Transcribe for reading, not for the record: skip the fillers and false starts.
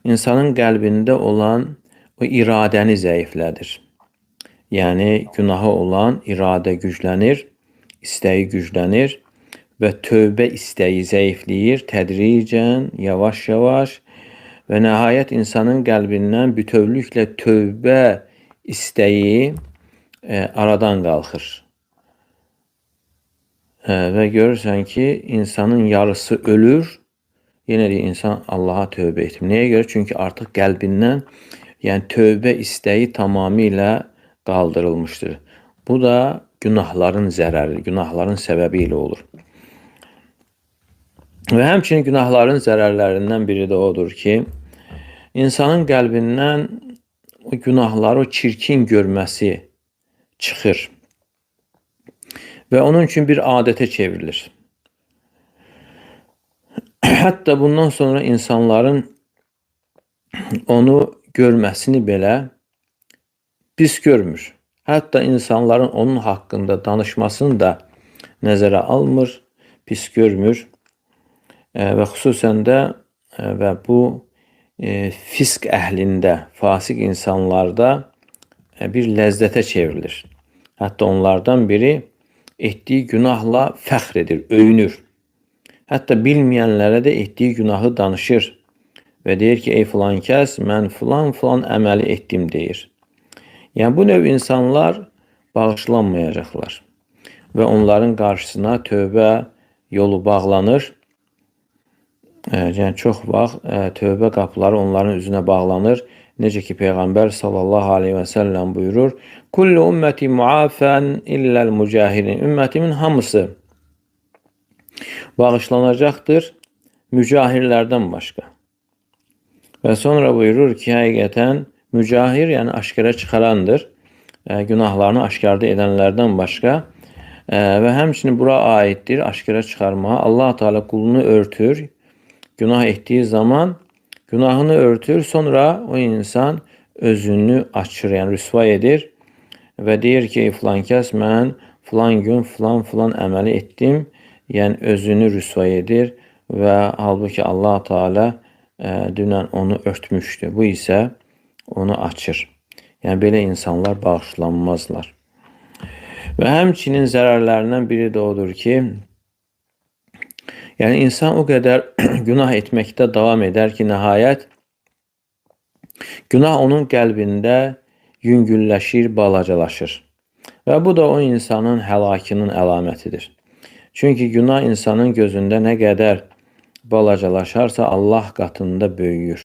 insanın qəlbində olan o iradəni zəiflədir. Yəni günahı olan iradə güclənir, istəyi güclənir və tövbə istəyi zəifləyir tədricən, yavaş-yavaş və nəhayət insanın qəlbindən bütövlüklə tövbə istəyi aradan qalxır. Və görürsən ki, insanın yarısı ölür, yenə də insan Allaha tövbə etmir. Nəyə görə? Çünki artıq qəlbindən yəni tövbə istəyi tamamilə qaldırılmışdır. Bu da günahların zərəri, günahların səbəbi ilə olur. Və həmçinin günahların zərərlərindən biri də odur ki, insanın qəlbindən o günahları, o çirkin görməsi çıxır və onun üçün bir adətə çevrilir. Hətta bundan sonra insanların onu görməsini belə pis görmür. Hətta insanların onun haqqında danışmasını da nəzərə almır, pis görmür. Və xüsusən də və bu fisk əhlində, fasik insanlarda bir ləzzətə çevrilir. Hətta onlardan biri etdiyi günahla fəxr edir, öyünür. Hətta bilməyənlərə də etdiyi günahı danışır və deyir ki, ey filan kəs, mən filan əməli etdim deyir. Yəni bu növ insanlar bağışlanmayacaqlar və onların qarşısına tövbə yolu bağlanır. Yəni çox vaxt tövbə qapıları onların üzünə bağlanır. Necə ki Peyğəmbər sallallahu aleyhi və səlləm buyurur: "Kullu ümmeti muafen illel mücahirin." Ümmətimin hamısı bağışlanacaqdır mücahirlərdən başqa. Və sonra buyurur ki, həqiqətən mücahir, yəni aşkara çıxarandır. Günahlarını aşkarda edənlərdən başqa. Və həmçinin bura aiddir aşkara çıxarmağa. Allah Teala qulunu örtür. Günah etdiyi zaman günahını örtür. Sonra o insan özünü açır, yəni rüsva edir və deyir ki, filan kəs, mən filan gün filan əməli etdim. Yəni özünü rüsva edir və halbuki Allah Teala dünən onu örtmüşdü. Bu isə onu açır. Yəni belə insanlar bağışlanmazlar. Və həmçinin zərərlərindən biri də odur ki, yəni insan o qədər günah etməkdə davam edər ki, nəhayət günah onun qəlbində yüngülləşir, balacalaşır. Və bu da o insanın həlakının əlamətidir. Çünki günah insanın gözündə nə qədər balacalaşarsa Allah qatında böyüyür.